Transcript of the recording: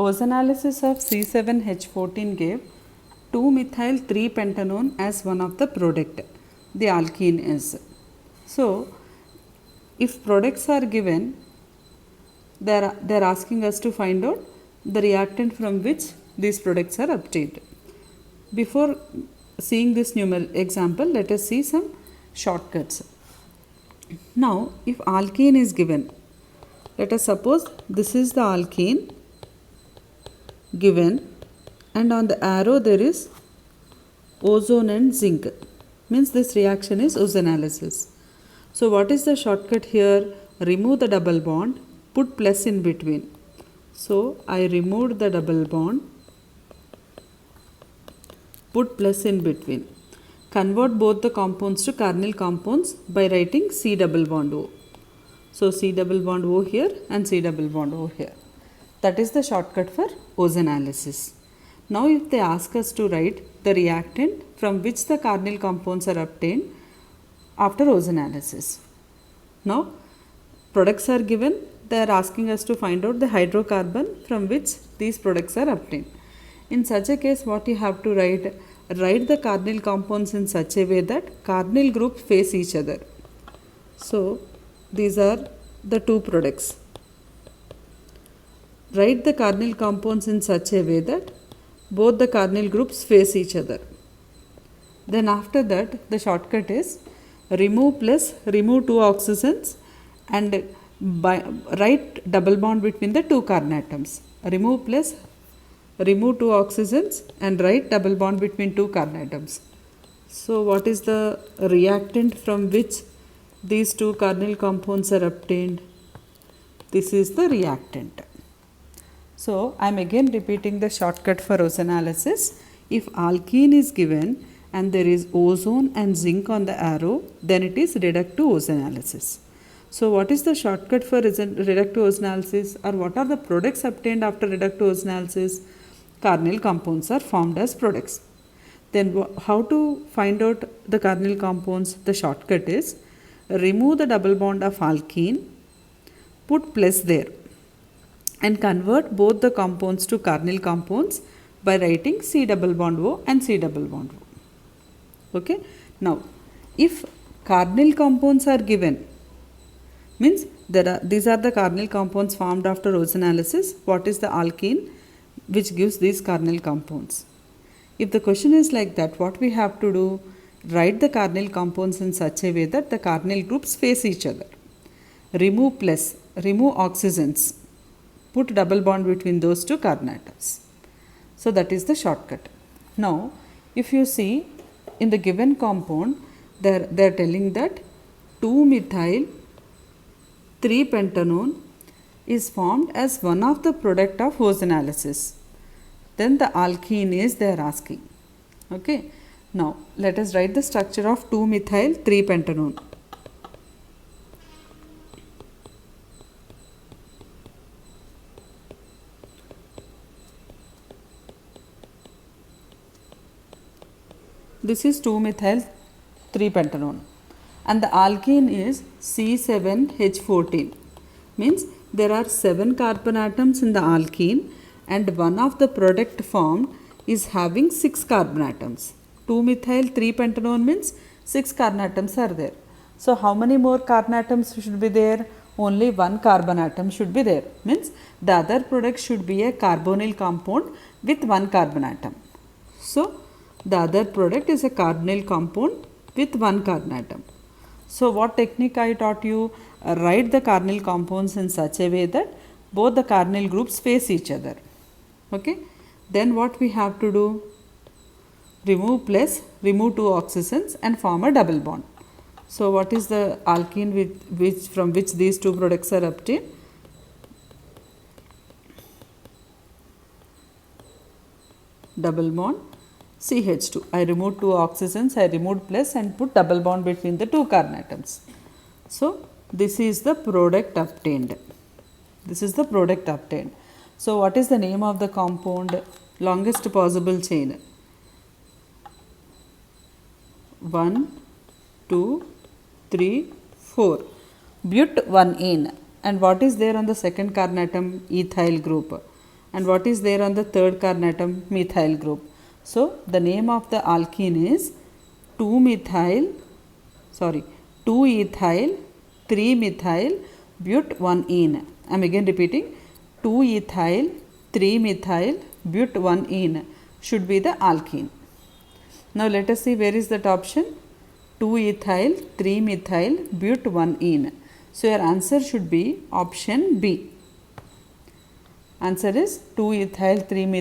Ozanalysis of C7H14 gave 2-methyl-3-pentanone as one of the product. The alkene is. So, if products are given, they are asking us to find out the reactant from which these products are obtained. Before seeing this numerical example, let us see some shortcuts. Now, if alkene is given, let us suppose this is the alkene given, and on the arrow there is ozone and zinc, means this reaction is ozanalysis. So what is the shortcut here? Remove the double bond, put plus in between. So I removed the double bond, put plus in between. Convert both the compounds to carbonyl compounds by writing C double bond O. So C double bond O here and C double bond O here. That is the shortcut for ozanalysis. Now if they ask us to write the reactant from which the carbonyl compounds are obtained after ozanalysis. Now products are given, they are asking us to find out the hydrocarbon from which these products are obtained. In such a case, what you have to write the carbonyl compounds in such a way that carbonyl groups face each other. So these are the two products. Write the carbonyl compounds in such a way that both the carbonyl groups face each other. Then after that, the shortcut is remove plus, remove two oxygens and write double bond between the two carbon atoms. Remove plus, remove two oxygens and write double bond between two carbon atoms. So what is the reactant from which these two carbonyl compounds are obtained? This is the reactant. So I am again repeating the shortcut for ozanalysis. If alkene is given and there is ozone and zinc on the arrow, then it is reductive ozanalysis. So what is the shortcut for reductive ozanalysis, or what are the products obtained after reductive ozanalysis? Carbonyl compounds are formed as products. Then how to find out the carbonyl compounds? The shortcut is remove the double bond of alkene, put plus there, and convert both the compounds to carbonyl compounds by writing C double bond O and C double bond O. Okay. Now, if carbonyl compounds are given, means these are the carbonyl compounds formed after ozanalysis. What is the alkene which gives these carbonyl compounds? If the question is like that, what we have to do? Write the carbonyl compounds in such a way that the carbonyl groups face each other. Remove plus, remove oxygens, put double bond between those two carbon atoms. So that is the shortcut. Now, if you see in the given compound, they are telling that 2-methyl-3-pentanone is formed as one of the product of ozanalysis. Then the alkene is they are asking. Okay. Now let us write the structure of 2-methyl-3-pentanone. This is 2-methyl-3-pentanone and the alkene is C7H14, means there are 7 carbon atoms in the alkene and one of the product formed is having 6 carbon atoms. 2-methyl-3-pentanone means 6 carbon atoms are there. So how many more carbon atoms should be there? Only 1 carbon atom should be there, means the other product should be a carbonyl compound with 1 carbon atom. So the other product is a carbonyl compound with 1 carbon atom. So what technique I taught you? Write the carbonyl compounds in such a way that both the carbonyl groups face each other. Okay. Then what we have to do? Remove plus, remove two oxygens and form a double bond. So what is the alkene from which these two products are obtained? Double bond CH2. I removed two oxygens, I removed plus and put double bond between the two carbon atoms. So this is the product obtained. This is the product obtained. So what is the name of the compound? Longest possible chain. 1, 2, 3, 4. But 1-ene. And what is there on the second carbon atom? Ethyl group. And what is there on the third carbon atom? Methyl group. So the name of the alkene is 2-ethyl 3-methyl but 1-ene. I am again repeating, 2-ethyl 3-methyl but 1-ene should be the alkene. Now let us see where is that option. 2-ethyl 3-methyl but 1-ene. So your answer should be option B. Answer is 2-ethyl 3-methyl